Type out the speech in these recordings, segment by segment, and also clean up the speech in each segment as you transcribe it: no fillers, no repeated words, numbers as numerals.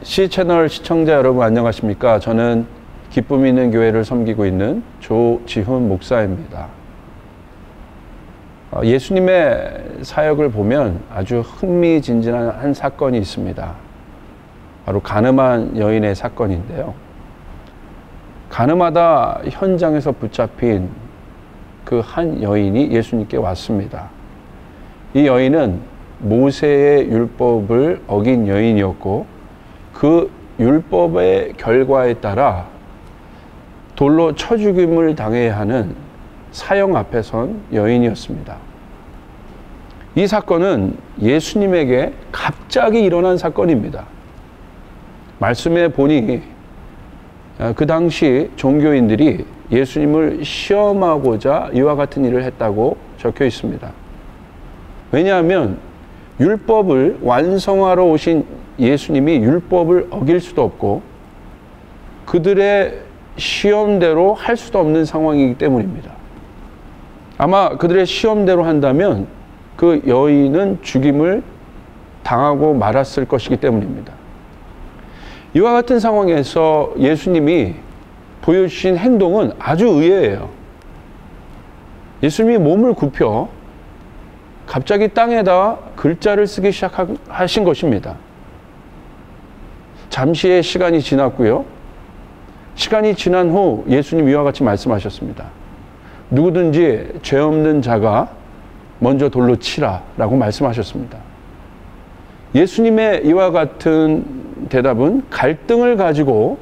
C채널 시청자 여러분 안녕하십니까? 저는 기쁨 있는 교회를 섬기고 있는 조지훈 목사입니다. 예수님의 사역을 보면 아주 흥미진진한 한 사건이 있습니다. 바로 가늠한 여인의 사건인데요. 가늠하다 현장에서 붙잡힌 그 한 여인이 예수님께 왔습니다. 이 여인은 모세의 율법을 어긴 여인이었고 그 율법의 결과에 따라 돌로 쳐 죽임을 당해야 하는 사형 앞에 선 여인이었습니다. 이 사건은 예수님에게 갑자기 일어난 사건입니다. 말씀에 보니 그 당시 종교인들이 예수님을 시험하고자 이와 같은 일을 했다고 적혀 있습니다. 왜냐하면 율법을 완성하러 오신 예수님이 율법을 어길 수도 없고 그들의 시험대로 할 수도 없는 상황이기 때문입니다. 아마 그들의 시험대로 한다면 그 여인은 죽임을 당하고 말았을 것이기 때문입니다. 이와 같은 상황에서 예수님이 보여주신 행동은 아주 의외예요. 예수님이 몸을 굽혀 갑자기 땅에다 글자를 쓰기 시작하신 것입니다. 잠시의 시간이 지났고요. 시간이 지난 후 예수님 이와 같이 말씀하셨습니다. 누구든지 죄 없는 자가 먼저 돌로 치라 라고 말씀하셨습니다. 예수님의 이와 같은 대답은 갈등을 가지고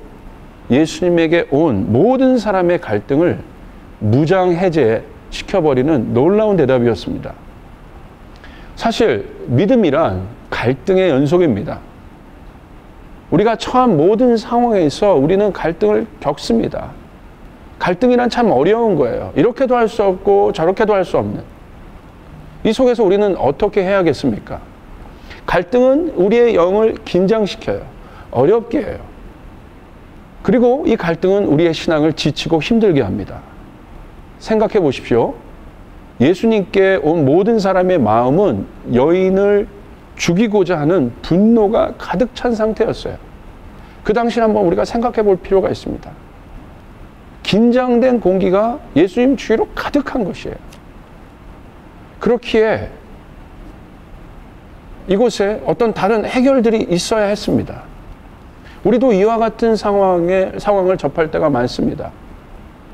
예수님에게 온 모든 사람의 갈등을 무장해제시켜버리는 놀라운 대답이었습니다. 사실 믿음이란 갈등의 연속입니다. 우리가 처한 모든 상황에서 우리는 갈등을 겪습니다. 갈등이란 참 어려운 거예요. 이렇게도 할 수 없고 저렇게도 할 수 없는. 이 속에서 우리는 어떻게 해야겠습니까? 갈등은 우리의 영을 긴장시켜요. 어렵게 해요. 그리고 이 갈등은 우리의 신앙을 지치고 힘들게 합니다. 생각해 보십시오. 예수님께 온 모든 사람의 마음은 여인을 죽이고자 하는 분노가 가득 찬 상태였어요. 그 당시를 한번 우리가 생각해 볼 필요가 있습니다. 긴장된 공기가 예수님 주위로 가득한 것이에요. 그렇기에 이곳에 어떤 다른 해결들이 있어야 했습니다. 우리도 이와 같은 상황을 접할 때가 많습니다.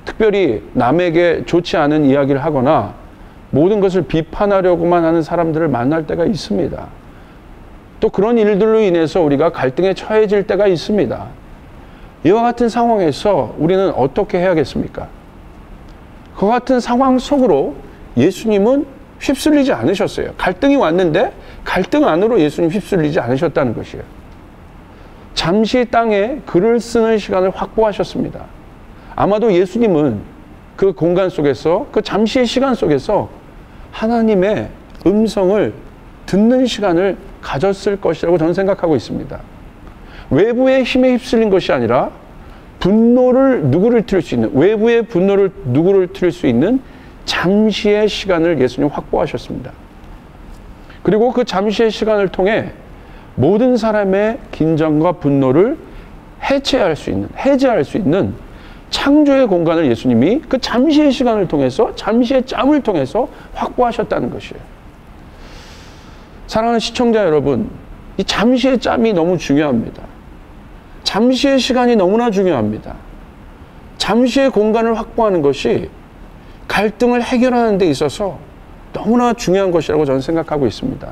특별히 남에게 좋지 않은 이야기를 하거나 모든 것을 비판하려고만 하는 사람들을 만날 때가 있습니다. 또 그런 일들로 인해서 우리가 갈등에 처해질 때가 있습니다. 이와 같은 상황에서 우리는 어떻게 해야겠습니까? 그 같은 상황 속으로 예수님은 휩쓸리지 않으셨어요. 갈등이 왔는데 갈등 안으로 예수님 휩쓸리지 않으셨다는 것이에요. 잠시 땅에 글을 쓰는 시간을 확보하셨습니다. 아마도 예수님은 그 공간 속에서, 그 잠시의 시간 속에서 하나님의 음성을 듣는 시간을 가졌을 것이라고 저는 생각하고 있습니다. 외부의 힘에 휩쓸린 것이 아니라 분노를 누구를 틀 수 있는, 외부의 분노를 누구를 틀 수 있는 잠시의 시간을 예수님 확보하셨습니다. 그리고 그 잠시의 시간을 통해 모든 사람의 긴장과 분노를 해체할 수 있는, 해제할 수 있는 창조의 공간을 예수님이 그 잠시의 시간을 통해서, 잠시의 짬을 통해서 확보하셨다는 것이에요. 사랑하는 시청자 여러분, 이 잠시의 짬이 너무 중요합니다. 잠시의 시간이 너무나 중요합니다. 잠시의 공간을 확보하는 것이 갈등을 해결하는 데 있어서 너무나 중요한 것이라고 저는 생각하고 있습니다.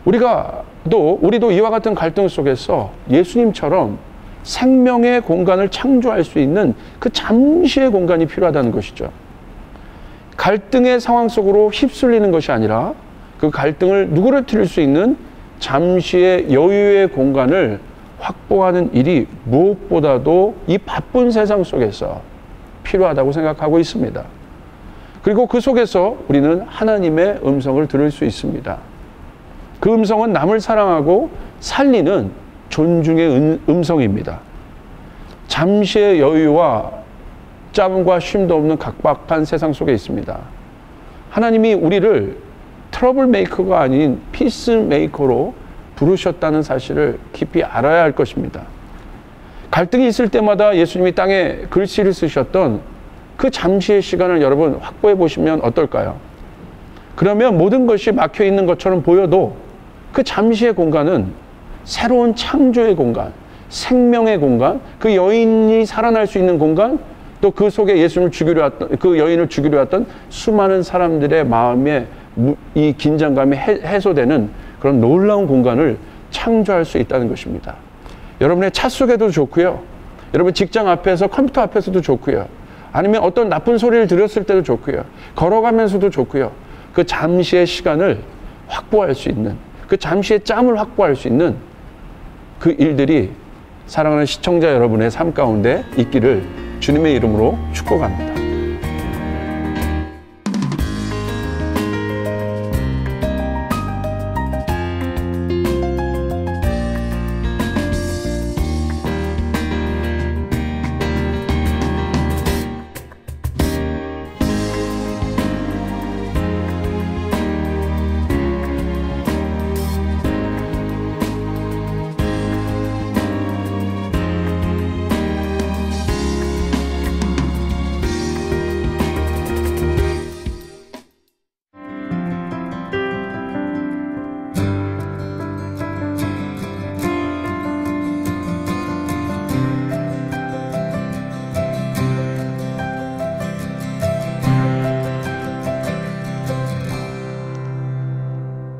우리도 이와 같은 갈등 속에서 예수님처럼 생명의 공간을 창조할 수 있는 그 잠시의 공간이 필요하다는 것이죠. 갈등의 상황 속으로 휩쓸리는 것이 아니라 그 갈등을 누구를 틀릴 수 있는 잠시의 여유의 공간을 확보하는 일이 무엇보다도 이 바쁜 세상 속에서 필요하다고 생각하고 있습니다. 그리고 그 속에서 우리는 하나님의 음성을 들을 수 있습니다. 그 음성은 남을 사랑하고 살리는 존중의 음성입니다. 잠시의 여유와 짬과 쉼도 없는 각박한 세상 속에 있습니다. 하나님이 우리를 트러블 메이커가 아닌 피스 메이커로 부르셨다는 사실을 깊이 알아야 할 것입니다. 갈등이 있을 때마다 예수님이 땅에 글씨를 쓰셨던 그 잠시의 시간을 여러분 확보해 보시면 어떨까요? 그러면 모든 것이 막혀 있는 것처럼 보여도 그 잠시의 공간은 새로운 창조의 공간, 생명의 공간, 그 여인이 살아날 수 있는 공간, 또 그 속에 예수님을 죽이려 했던, 그 여인을 죽이려 했던 수많은 사람들의 마음에 이 긴장감이 해소되는 그런 놀라운 공간을 창조할 수 있다는 것입니다. 여러분의 차 속에도 좋고요. 여러분 직장 앞에서 컴퓨터 앞에서도 좋고요. 아니면 어떤 나쁜 소리를 들었을 때도 좋고요. 걸어가면서도 좋고요. 그 잠시의 시간을 확보할 수 있는, 그 잠시의 짬을 확보할 수 있는 그 일들이 사랑하는 시청자 여러분의 삶 가운데 있기를 주님의 이름으로 축복합니다.